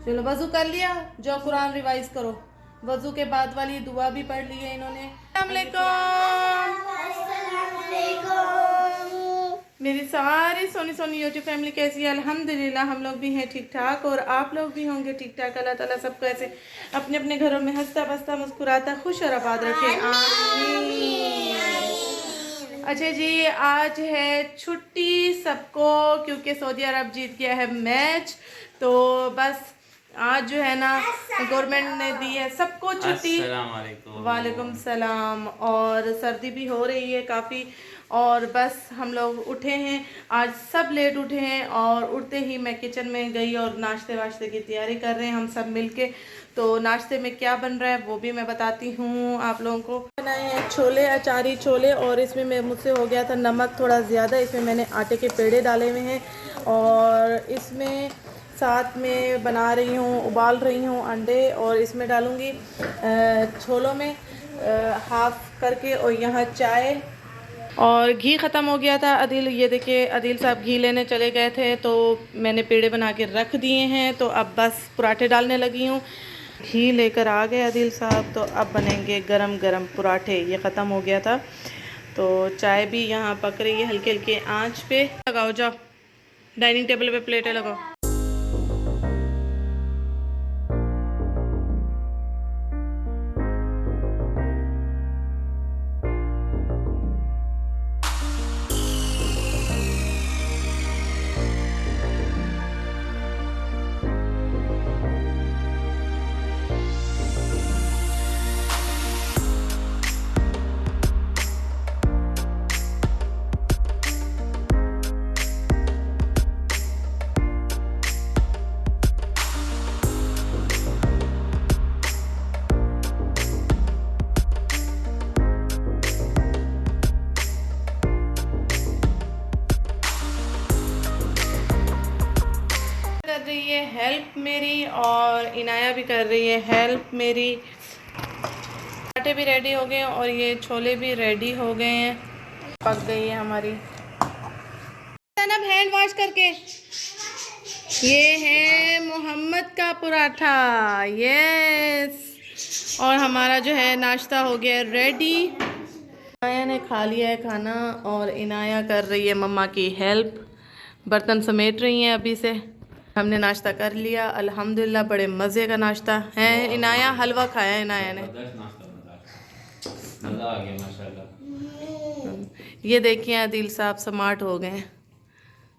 चलो वजू कर लिया, जो कुरान रिवाइज करो। वजू के बाद वाली दुआ भी पढ़ ली है इन्होंने। मेरी सारी सोनी सोनी यूट्यूब फैमिली कैसी है? अल्हम्दुलिल्लाह हम लोग भी हैं ठीक ठाक, और आप लोग भी होंगे ठीक ठाक। अल्लाह ताला सबको ऐसे अपने अपने घरों में हंसता बसता मुस्कुराता खुश और आबाद रखे, आमीन। अच्छा जी, आज है छुट्टी सबको, क्योंकि सऊदी अरब जीत गया है मैच। तो बस आज जो है ना गवर्नमेंट ने दी है सबको छुट्टी। वालेकुम सलाम। और सर्दी भी हो रही है काफ़ी, और बस हम लोग उठे हैं आज, सब लेट उठे हैं, और उठते ही मैं किचन में गई और नाश्ते वाश्ते की तैयारी कर रहे हैं हम सब मिलके। तो नाश्ते में क्या बन रहा है वो भी मैं बताती हूँ आप लोगों को। बनाए हैं छोले, अचारी छोले, और इसमें मुझसे हो गया था नमक थोड़ा ज़्यादा, इसमें मैंने आटे के पेड़े डाले हुए हैं, और इसमें साथ में बना रही हूँ, उबाल रही हूँ अंडे, और इसमें डालूँगी छोलों में हाफ करके, और यहाँ चाय। और घी ख़त्म हो गया था। अदिल, ये देखिए अदिल साहब घी लेने चले गए थे, तो मैंने पेड़े बना के रख दिए हैं, तो अब बस पराठे डालने लगी हूँ। घी लेकर आ गए अदिल साहब, तो अब बनेंगे गरम गरम पराठे। ये ख़त्म हो गया था, तो चाय भी यहाँ पक रही है हल्के हल्के आँच पे। लगाओ, जाओ डाइनिंग टेबल पे प्लेटें लगाओ। कर रही है हेल्प मेरी, और इनाया भी कर रही है हेल्प मेरी। पराठे भी रेडी हो गए और ये छोले भी रेडी हो गए हैं, पक गई है हमारी। अब हैंड वॉश करके। ये है मोहम्मद का पराठा, यस। और हमारा जो है नाश्ता हो गया रेडी। इनाया ने खा लिया है खाना, और इनाया कर रही है मम्मा की हेल्प, बर्तन समेट रही हैं अभी से। हमने नाश्ता कर लिया अल्हम्दुलिल्लाह, बड़े मज़े का नाश्ता है। इनाया हलवा खाया इनाया ने, मज़ा आ गया माशाल्लाह। ये देखिए आदिल साहब स्मार्ट हो गए हैं।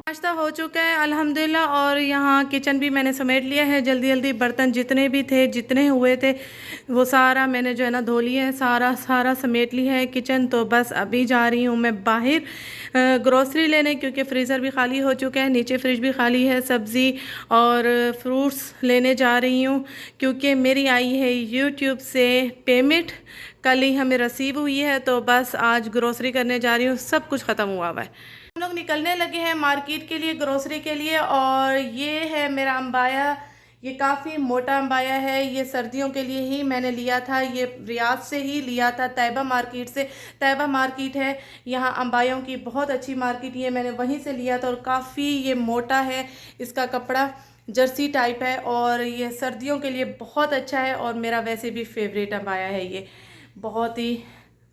नाश्ता हो चुका है अल्हम्दुलिल्लाह, और यहाँ किचन भी मैंने समेट लिया है जल्दी जल्दी। बर्तन जितने भी थे, जितने हुए थे, वो सारा मैंने जो है ना धो लिया है, सारा समेट लिया है किचन। तो बस अभी जा रही हूँ मैं बाहर ग्रोसरी लेने, क्योंकि फ्रीज़र भी खाली हो चुका है, नीचे फ्रिज भी खाली है। सब्ज़ी और फ्रूट्स लेने जा रही हूँ, क्योंकि मेरी आई है यूट्यूब से पेमेंट, कल ही हमें रिसीव हुई है। तो बस आज ग्रोसरी करने जा रही हूँ, सब कुछ ख़त्म हुआ हुआ है। हम लोग निकलने लगे हैं मार्केट के लिए, ग्रोसरी के लिए। और ये है मेरा अम्बाया, ये काफ़ी मोटा अम्बाया है, ये सर्दियों के लिए ही मैंने लिया था। ये रियाद से ही लिया था, तैयबा मार्केट से। तैयबा मार्केट है यहाँ अम्बायों की बहुत अच्छी मार्केट, ये मैंने वहीं से लिया था। और काफ़ी ये मोटा है, इसका कपड़ा जर्सी टाइप है, और ये सर्दियों के लिए बहुत अच्छा है, और मेरा वैसे भी फेवरेट अम्बाया है। ये बहुत ही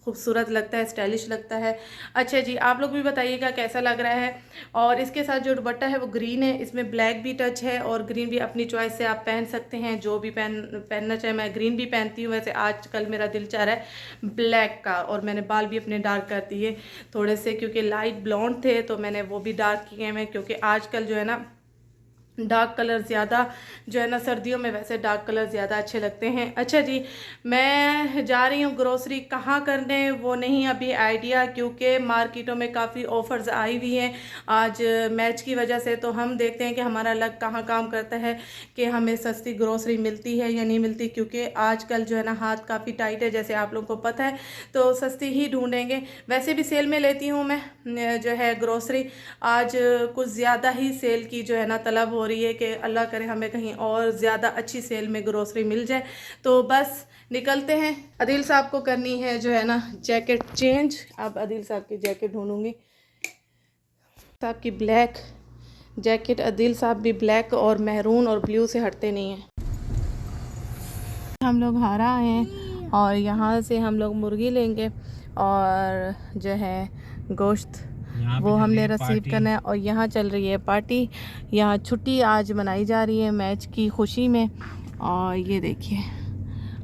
खूबसूरत लगता है, स्टाइलिश लगता है। अच्छा जी, आप लोग भी बताइएगा कैसा लग रहा है। और इसके साथ जो दुपट्टा है वो ग्रीन है, इसमें ब्लैक भी टच है, और ग्रीन भी अपनी चॉइस से आप पहन सकते हैं, जो भी पहनना चाहे। मैं ग्रीन भी पहनती हूँ, वैसे आजकल मेरा दिल चाह रहा है ब्लैक का। और मैंने बाल भी अपने डार्क कर दिए थोड़े से, क्योंकि लाइट ब्लॉन्ड थे, तो मैंने वो भी डार्क किए हैं, क्योंकि आजकल जो है ना डार्क कलर ज़्यादा जो है ना, सर्दियों में वैसे डार्क कलर ज़्यादा अच्छे लगते हैं। अच्छा जी, मैं जा रही हूँ ग्रोसरी, कहाँ करने वो नहीं अभी आइडिया, क्योंकि मार्केटों में काफ़ी ऑफ़र्स आई हुई हैं आज मैच की वजह से। तो हम देखते हैं कि हमारा लक कहाँ काम करता है, कि हमें सस्ती ग्रोसरी मिलती है या नहीं मिलती, क्योंकि आजकल जो है ना हाथ काफ़ी टाइट है, जैसे आप लोगों को पता है। तो सस्ती ही ढूंढेंगे। वैसे भी सेल में लेती हूँ मैं जो है ग्रोसरी। आज कुछ ज़्यादा ही सेल की जो है ना तलब हो रही है, कि अल्लाह करे हमें कहीं और ज़्यादा अच्छी सेल में ग्रोसरी मिल जाए। तो बस निकलते हैं। अदिल साहब को करनी है जो है ना जैकेट चेंज। अब अदिल साहब की जैकेट ढूंढूंगी, साहब की ब्लैक जैकेट अदील साहब भी ब्लैक और मैरून और ब्लू से हटते नहीं हैं। हम लोग हारा आए हैं और यहाँ से हम लोग मुर्गी लेंगे और जो है गोश्त वो हमने रिसीव करना है। और यहाँ चल रही है पार्टी, यहाँ छुट्टी आज मनाई जा रही है मैच की खुशी में। और ये देखिए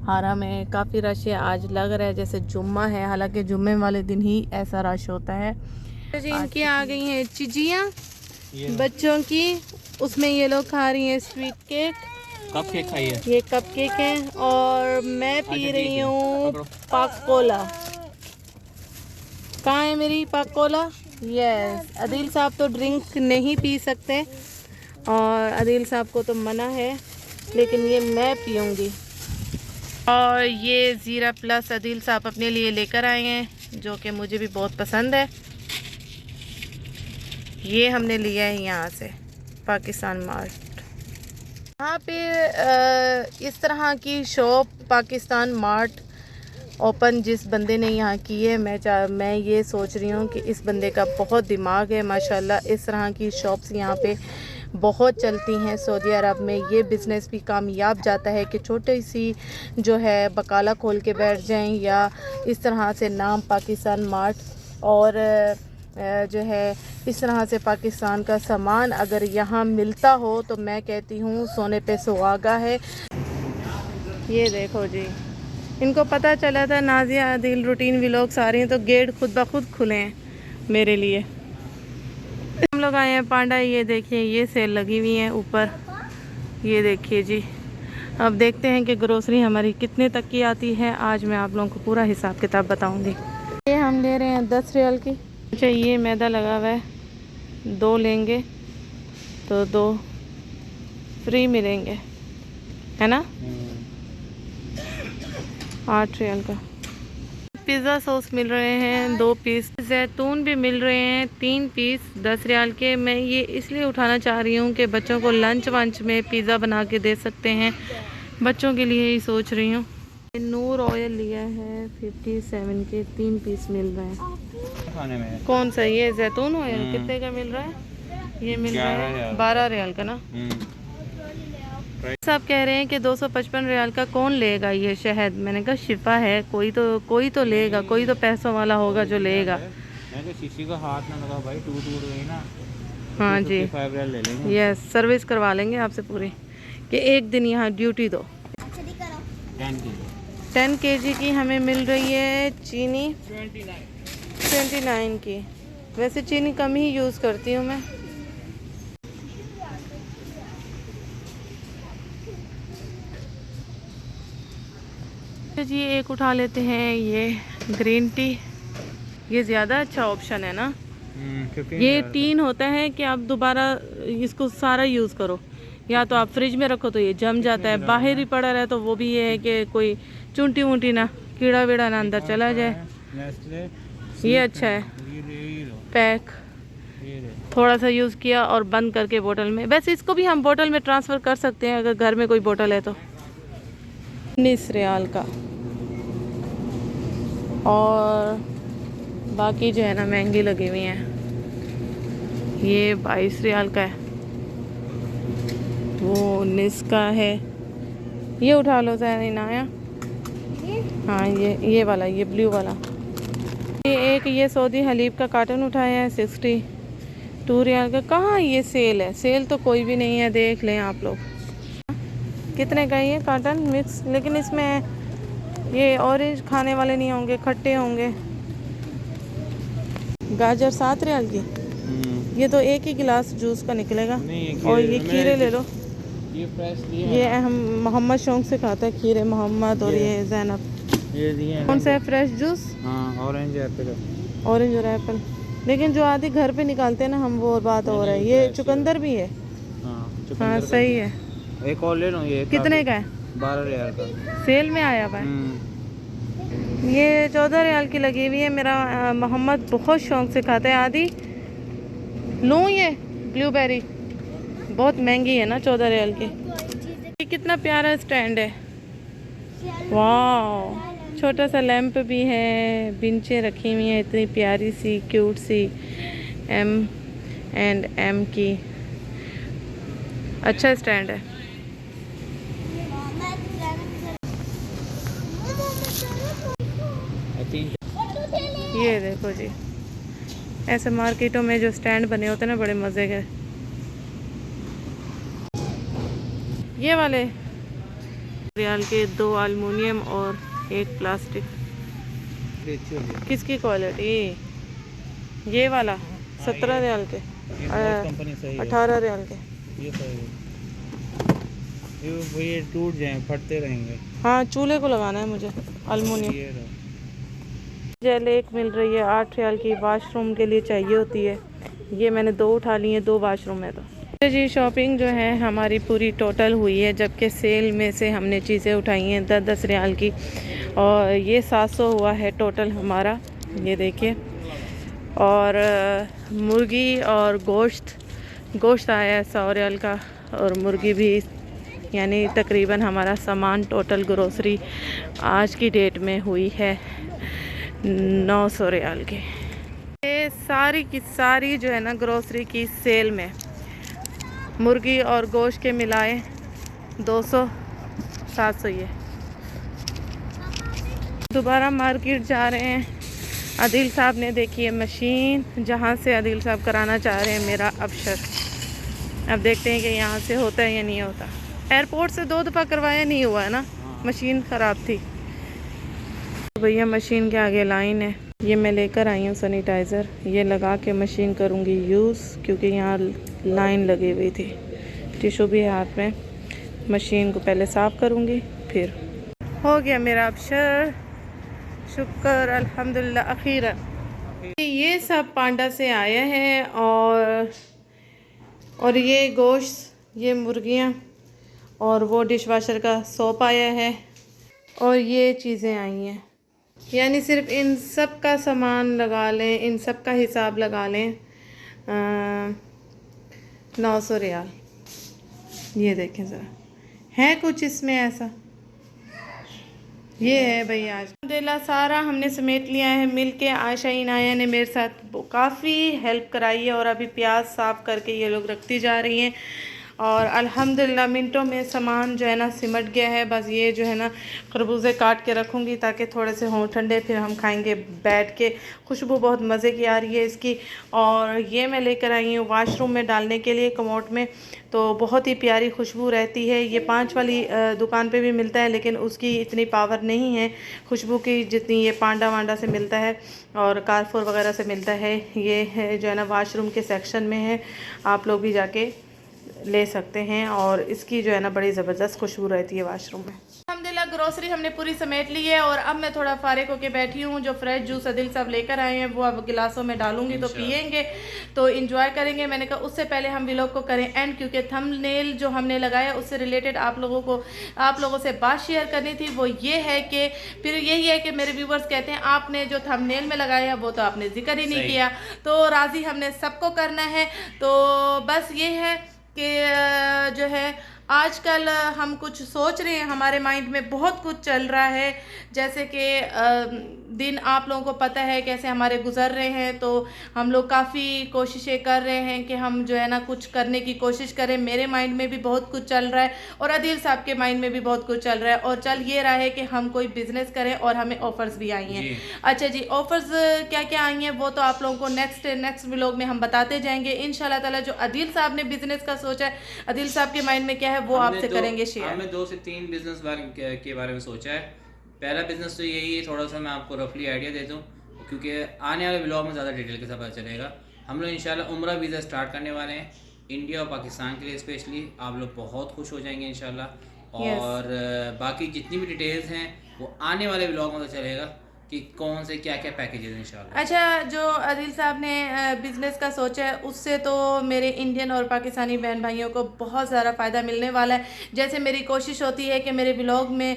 हारा में काफ़ी रश है, आज लग रहा है जैसे जुम्मा है, हालांकि जुम्मे वाले दिन ही ऐसा रश होता है। तो जी इनकी आ गई हैं चिजियाँ बच्चों की, उसमें ये लोग खा रही हैं स्वीट केक। कप केक खाई है, ये कप केक है और मैं पी रही हूँ पाक कोला। कहाँ है मेरी पाक कोला? यस, अदील साहब तो ड्रिंक नहीं पी सकते और अदील साहब को तो मना है, लेकिन ये मैं पीऊँगी। और ये ज़ीरा प्लस अदील साहब अपने लिए लेकर आए हैं जो कि मुझे भी बहुत पसंद है। ये हमने लिया है यहाँ से पाकिस्तान मार्ट। यहाँ पे इस तरह की शॉप पाकिस्तान मार्ट ओपन जिस बंदे ने यहाँ की है, मैं ये सोच रही हूँ कि इस बंदे का बहुत दिमाग है माशाल्लाह। इस तरह की शॉप्स यहाँ पे बहुत चलती हैं सऊदी अरब में। ये बिज़नेस भी कामयाब जाता है कि छोटी सी जो है बकाला खोल के बैठ जाएं या इस तरह से नाम पाकिस्तान मार्ट और जो है इस तरह से पाकिस्तान का सामान अगर यहाँ मिलता हो तो मैं कहती हूँ सोने पे सुहागा है। ये देखो जी, इनको पता चला था नाजिया अदील रूटीन व्लॉग्स आ रही हैं तो गेट खुद ब खुद खुले हैं मेरे लिए। हम लोग आए हैं पांडा, ये देखिए ये सेल लगी हुई है ऊपर, ये देखिए जी। अब देखते हैं कि ग्रोसरी हमारी कितने तक की आती है। आज मैं आप लोगों को पूरा हिसाब किताब बताऊंगी। ये हम ले रहे हैं 10 रियाल की। अच्छा ये मैदा लगा हुआ है, 2 लेंगे तो 2 फ्री मिलेंगे, है ना? 8 रियाल का। पिज़्ज़ा सॉस मिल रहे हैं 2 पीस, जैतून भी मिल रहे हैं 3 पीस 10 रियाल के। मैं ये इसलिए उठाना चाह रही हूँ कि बच्चों को लंच वंच में पिज़्ज़ा बना के दे सकते हैं, बच्चों के लिए ही सोच रही हूँ। नूर ऑयल लिया है 57 के 3 पीस मिल रहे हैं। खाने में कौन सा? ये जैतून ऑयल कितने का मिल रहा है? ये मिल रहा है 12 रियाल का ना। सब कह रहे हैं कि 255 रियाल का कौन लेगा ये शहद। मैंने कहा शिफा है, कोई तो लेगा, कोई तो पैसों वाला होगा जो लेगा। किसी को हाथ ना लगा भाई, टूट गई ना। हाँ जी, 55 रियाल ले लेंगे। यस, सर्विस करवा लेंगे आपसे पूरी कि एक दिन यहाँ ड्यूटी दो। 10 kg की हमें मिल रही है चीनी 29 की। वैसे चीनी कम ही यूज़ करती हूँ मैं। जी एक उठा लेते हैं ये ग्रीन टी, ये ज़्यादा अच्छा ऑप्शन है ना। ये टीन होता है कि आप दोबारा इसको सारा यूज़ करो, या तो आप फ्रिज में रखो तो ये जम जाता है, बाहर ही पड़ा रहे तो वो भी ये है कि कोई चुंटी वुंटी ना कीड़ा वीड़ा ना अंदर चला जाए। ये अच्छा है पैक, थोड़ा सा यूज़ किया और बंद करके बोतल में। वैसे इसको भी हम बोतल में ट्रांसफ़र कर सकते हैं अगर घर में कोई बोतल है तो। 19 रियाल का। और बाकी जो है ना महंगी लगी हुई हैं। ये 22 रियाल का है, वो 19 का है। ये उठा लो ज़रा आया। हाँ ये वाला, ये ब्लू वाला। ये एक ये सऊदी हलीब का कार्टन उठाया है 62 रियाल का। कहाँ ये सेल है? सेल तो कोई भी नहीं है, देख लें आप लोग। कितने का ये कार्टन मिक्स? लेकिन इसमें ये ऑरेंज खाने वाले नहीं होंगे, खट्टे होंगे। गाजर 7 रियाल की। ये तो एक ही गिलास जूस का निकलेगा। और ये खीरे ले लो, ये हम मोहम्मद शौक से खाता है खीरे मोहम्मद। और ये जैनब ये कौन सा है? Fresh juice. Orange Apple. Orange और एप्पल, लेकिन जो आदि घर पे निकालते हैं ना हम, वो बात हो रहा है। ये चुकंदर भी है। हाँ सही है। एक और ले लो। ये कितने का है? 12 रियाल का, सेल में आया हुआ है। ये 14 रियाल की लगी हुई है। मेरा मोहम्मद बहुत शौक से खाता है। आदि लूँ ये ब्लूबेरी? बहुत महंगी है ना 14 रियाल की। ये कितना प्यारा स्टैंड है, वाह। छोटा सा लैंप भी है, बिंचें रखी हुई हैं इतनी प्यारी सी क्यूट सी M&M की। अच्छा स्टैंड है। I think ये देखो जी, ऐसे मार्केटों में जो स्टैंड बने होते हैं ना, बड़े मज़े के। ये वाले रियाल के 2 एल्युमिनियम और 1 प्लास्टिक। अच्छी होगी। किसकी क्वालिटी? ये वाला 17 रियाल के, ये बहुत कंपनी सही है। 18 रियाल के। ये सही है। ये टूट जाए, फटते रहेंगे। हाँ, चूल्हे को लगाना है मुझे एल्युमिनियम। ये रहा। जेल एक मिल रही है 8 रियाल की, वॉशरूम के लिए चाहिए होती है। ये मैंने 2 उठा ली हैं, 2 वॉशरूम है। तो जी शॉपिंग जो है हमारी पूरी टोटल हुई है, जबकि सेल में से हमने चीज़ें उठाई हैं 10-10 रियाल की, और ये 700 हुआ है टोटल हमारा। ये देखिए, और मुर्गी और गोश्त आया है 100 रियाल का, और मुर्गी भी, यानी तकरीबन हमारा सामान टोटल ग्रोसरी आज की डेट में हुई है 900 रियाल के। ये सारी की सारी जो है ना ग्रोसरी की सेल में, मुर्गी और गोश्त के मिलाए 200-700। ये दोबारा मार्केट जा रहे हैं। आदिल साहब ने देखी है मशीन, जहाँ से आदिल साहब कराना चाह रहे हैं मेरा अबशर। अब देखते हैं कि यहाँ से होता है या नहीं होता। एयरपोर्ट से 2 दफ़ा करवाया, नहीं हुआ है ना, मशीन ख़राब थी। भैया मशीन के आगे लाइन है। ये मैं लेकर आई हूँ सैनिटाइज़र, ये लगा के मशीन करूँगी यूज़, क्योंकि यहाँ लाइन लगी हुई थी। टिशू भी है हाथ में। मशीन को पहले साफ़ करूँगी, फिर हो गया मेरा अबशर। शुक्र अल्हम्दुलिल्लाह अखीरन। ये सब पांडा से आया है, और ये गोश्त, ये मुर्गियाँ, और वो डिशवाशर का सोप आया है, और ये चीज़ें आई हैं। यानी सिर्फ इन सब का सामान लगा लें, इन सब का हिसाब लगा लें 900 रियाल। ये देखें ज़रा, है कुछ इसमें ऐसा? ये है भैया। आज अल्हम्दुलिल्लाह सारा हमने समेट लिया है मिल के। आयशा इनाया ने मेरे साथ काफ़ी हेल्प कराई है, और अभी प्याज साफ़ करके ये लोग रखती जा रही हैं, और अल्हम्दुलिल्लाह मिनटों में सामान जो है ना सिमट गया है। बस ये जो है ना खरबूजे काट के रखूँगी ताकि थोड़े से हों ठंडे, फिर हम खाएंगे बैठ के। खुशबू बहुत मज़े की आ रही है इसकी। और ये मैं लेकर आई हूँ वाशरूम में डालने के लिए, कमोड में, तो बहुत ही प्यारी खुशबू रहती है। ये 5 वाली दुकान पे भी मिलता है, लेकिन उसकी इतनी पावर नहीं है खुशबू की जितनी ये पांडा वांडा से मिलता है, और कारफोर वगैरह से मिलता है। ये है जो है ना वाशरूम के सेक्शन में है, आप लोग भी जाके ले सकते हैं, और इसकी जो है ना बड़ी ज़बरदस्त खुशबू रहती है वाशरूम में। अल्हम्दुलिल्लाह ग्रोसरी हमने पूरी समेट ली है, और अब मैं थोड़ा फारिग होके बैठी हूँ। जो फ्रेश जूस आदिल साहब लेकर आए हैं वो अब गिलासों में डालूंगी, तो पियेंगे, तो इंजॉय करेंगे। मैंने कहा उससे पहले हम व्लॉग को करें एंड, क्योंकि थंबनेल जो हमने लगाया उससे रिलेटेड आप लोगों से बात शेयर करनी थी। वो ये है कि फिर यही है कि मेरे व्यूवर्स कहते हैं आपने जो थंबनेल में लगाया वो तो आपने जिक्र ही नहीं किया, तो राज़ी हमने सबको करना है। तो बस ये है कि जो है आजकल हम कुछ सोच रहे हैं, हमारे माइंड में बहुत कुछ चल रहा है, जैसे कि दिन आप लोगों को पता है कैसे हमारे गुजर रहे हैं, तो हम लोग काफ़ी कोशिशें कर रहे हैं कि हम जो है ना कुछ करने की कोशिश करें। मेरे माइंड में भी बहुत कुछ चल रहा है, और आदिल साहब के माइंड में भी बहुत कुछ चल रहा है, और चल ये रहा है कि हम कोई बिजनेस करें, और हमें ऑफर्स भी आई हैं। अच्छा जी, ऑफर्स क्या क्या आई हैं वो तो आप लोगों को नेक्स्ट व्लॉग में हम बताते जाएंगे इंशाल्लाह ताला। जो आदिल साहब ने बिजनेस का सोचा है, आदिल साहब के माइंड में क्या है वो आपसे करेंगे शेयर। हमने 2 से 3 बिजनेस के बारे में सोचा है। पहला बिजनेस तो यही है, थोड़ा सा मैं आपको रफली आइडिया दे दूं, क्योंकि आने वाले ब्लॉग में ज़्यादा डिटेल के साथ पता चलेगा। हम लोग इंशाल्लाह उम्रा वीज़ा स्टार्ट करने वाले हैं, इंडिया और पाकिस्तान के लिए स्पेशली। आप लोग बहुत खुश हो जाएंगे इंशाल्लाह। और बाकी जितनी भी डिटेल्स हैं वो आने वाले ब्लॉग में पता चलेगा कि कौन से क्या क्या पैकेजेस इंशाल्लाह। अच्छा, जो आदिल साहब ने बिज़नेस का सोचा है उससे तो मेरे इंडियन और पाकिस्तानी बहन भाइयों को बहुत ज़्यादा फ़ायदा मिलने वाला है। जैसे मेरी कोशिश होती है कि मेरे व्लॉग में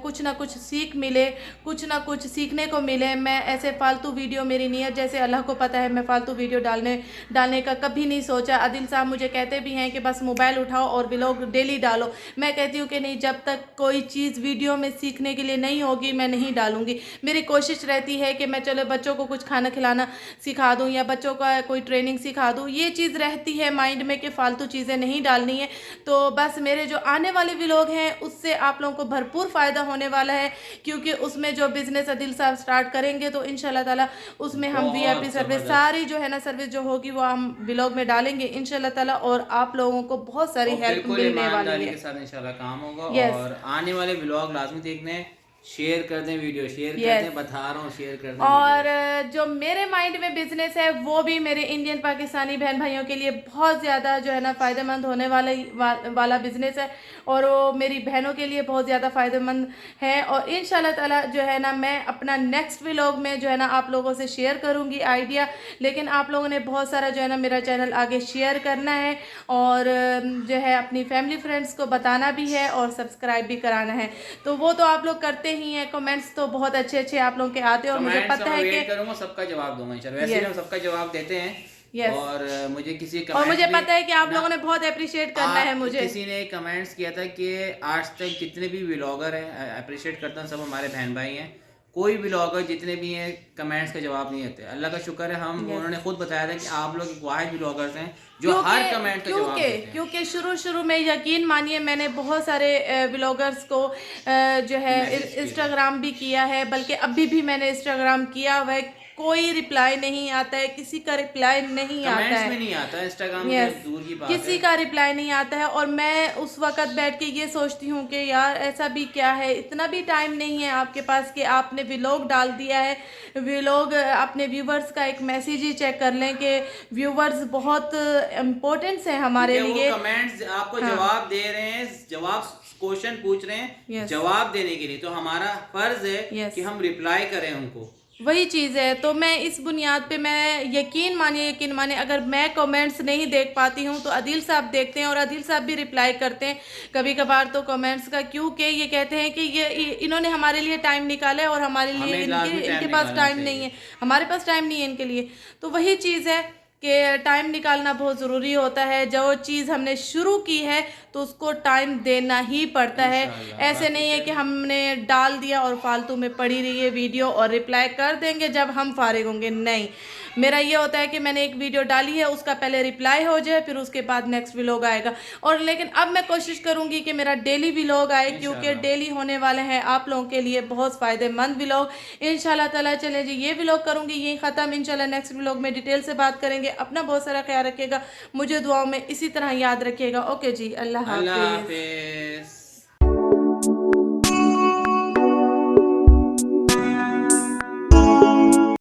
कुछ ना कुछ सीख मिले, कुछ ना कुछ सीखने को मिले। मैं ऐसे फालतू वीडियो, मेरी नीयत जैसे अल्लाह को पता है, मैं फालतू वीडियो डालने का कभी नहीं सोचा। आदिल साहब मुझे कहते भी हैं कि बस मोबाइल उठाओ और व्लॉग डेली डालो। मैं कहती हूँ कि नहीं, जब तक कोई चीज़ वीडियो में सीखने के लिए नहीं होगी मैं नहीं डालूँगी। मेरी कोशिश रहती है कि मैं चलो बच्चों को कुछ खाना खिलाना सिखा दूँ या बच्चों का कोई ट्रेनिंग सिखा दूँ, ये चीज़ रहती है माइंड में कि फ़ालतू चीज़ें नहीं डालनी है। तो बस मेरे जो आने वाले व्लॉग हैं उससे आप लोगों को भरपूर फ़ायदा होने वाला है, क्योंकि उसमें जो बिज़नेस आदिल साहब स्टार्ट करेंगे तो इंशाल्लाह ताला उसमें हम बहुत VIP सर्विस ज़बरदस्त। सारी जो है ना सर्विस जो होगी वो हम व्लॉग में डालेंगे इंशाल्लाह ताला, और आप लोगों को बहुत सारी और हेल्प बिल्कुल मिलने वाली ईमानदारी है। के साथ इंशाल्लाह काम होगा। Yes. और आने वाले व्लॉग लाजमी देखने, शेयर कर दें, वीडियो शेयर कर Yes. दें, बता रहा हूँ शेयर कर दें और वीडियो। जो मेरे माइंड में बिजनेस है वो भी मेरे इंडियन पाकिस्तानी बहन भाइयों के लिए बहुत ज़्यादा जो है ना फ़ायदेमंद होने वाला बिजनेस है, और वो मेरी बहनों के लिए बहुत ज़्यादा फ़ायदेमंद है। और इंशाल्लाह ताला जो है ना मैं अपना नेक्स्ट व्लॉग में जो है ना आप लोगों से शेयर करूँगी आइडिया, लेकिन आप लोगों ने बहुत सारा जो है ना मेरा चैनल आगे शेयर करना है और जो है अपनी फैमिली फ्रेंड्स को बताना भी है और सब्सक्राइब भी कराना है। तो वो तो आप लोग करते ही हैं, कमेंट्स तो बहुत अच्छे अच्छे आप लोगों के आते हैं और मुझे कमेंट्स पता का है मैं कि वेट करूंगा, सबका जवाब दूंगा इंशाल्लाह। वैसे Yes. भी हम सबका जवाब देते हैं। Yes. और मुझे किसी और कमेंट मुझे भी पता है कि आप ना- लोगों ने बहुत अप्रिशिएट करना है मुझे। किसी ने कमेंट्स किया था कि आज तक जितने भी व्लॉगर हैं, अप्रिशिएट करता हूँ, सब हमारे बहन भाई हैं, कोई व्लॉगर जितने भी हैं कमेंट्स का जवाब नहीं देते। अल्लाह का शुक्र है हम उन्होंने खुद बताया था कि आप लोग एक वाहिद व्लॉगर्स हैं जो हर कमेंट का जवाब देते हैं। क्योंकि शुरू में यकीन मानिए मैंने बहुत सारे व्लॉगर्स को जो है मैसेज किए। इंस्टाग्राम भी किया है, बल्कि अभी भी मैंने इंस्टाग्राम किया हुआ है, कोई रिप्लाई नहीं आता है, किसी का रिप्लाई नहीं आता कमेंट्स है। में नहीं आता इंस्टाग्राम Yes. के दूर की बात किसी है। का रिप्लाई नहीं आता है, और मैं उस वक्त बैठ के ये सोचती हूँ कि यार ऐसा भी क्या है, इतना भी टाइम नहीं है आपके पास कि आपने व्लॉग डाल दिया है। व्लॉग अपने व्यूवर्स का एक मैसेज ही चेक कर लें कि व्यूवर्स बहुत इम्पोर्टेंट्स हैं हमारे ठीक है, लिए। वो कमेंट्स आपको हाँ। जवाब दे रहे हैं, जवाब क्वेश्चन पूछ रहे हैं Yes. जवाब देने के लिए, तो हमारा फर्ज है Yes. कि हम रिप्लाई करें उनको। वही चीज़ है। तो मैं इस बुनियाद पे मैं यकीन मानिए अगर मैं कमेंट्स नहीं देख पाती हूँ तो आदिल साहब देखते हैं, और आदिल साहब भी रिप्लाई करते हैं कभी कभार तो कमेंट्स का, क्योंकि ये कहते हैं कि ये इन्होंने हमारे लिए टाइम निकाला है और हमारे लिए हमें लाजमी इनके टाइम पास निकालना टाइम नहीं चाहिए। है, हमारे पास टाइम नहीं है इनके लिए। तो वही चीज़ है कि टाइम निकालना बहुत ज़रूरी होता है। जो चीज़ हमने शुरू की है तो उसको टाइम देना ही पड़ता है। इंशाल्लाह। ऐसे नहीं है कि हमने डाल दिया और फालतू में पड़ी रही है वीडियो और रिप्लाई कर देंगे जब हम फारिग होंगे, नहीं। मेरा ये होता है कि मैंने एक वीडियो डाली है उसका पहले रिप्लाई हो जाए, फिर उसके बाद नेक्स्ट व्लॉग आएगा। और लेकिन अब मैं कोशिश करूँगी कि मेरा डेली व्लॉग आए, क्योंकि डेली होने वाले हैं आप लोगों के लिए बहुत फ़ायदेमंद व्लॉग इंशाल्लाह ताला। चलें जी, ये व्लॉग करूँगी यही ख़त्म। इंशाल्लाह नेक्स्ट व्लॉग में डिटेल से बात करेंगे। अपना बहुत सारा ख्याल रखिएगा, मुझे दुआओं में इसी तरह याद रखिएगा। ओके जी, अल्लाह अल्लाह हाफिज़। हाफिज।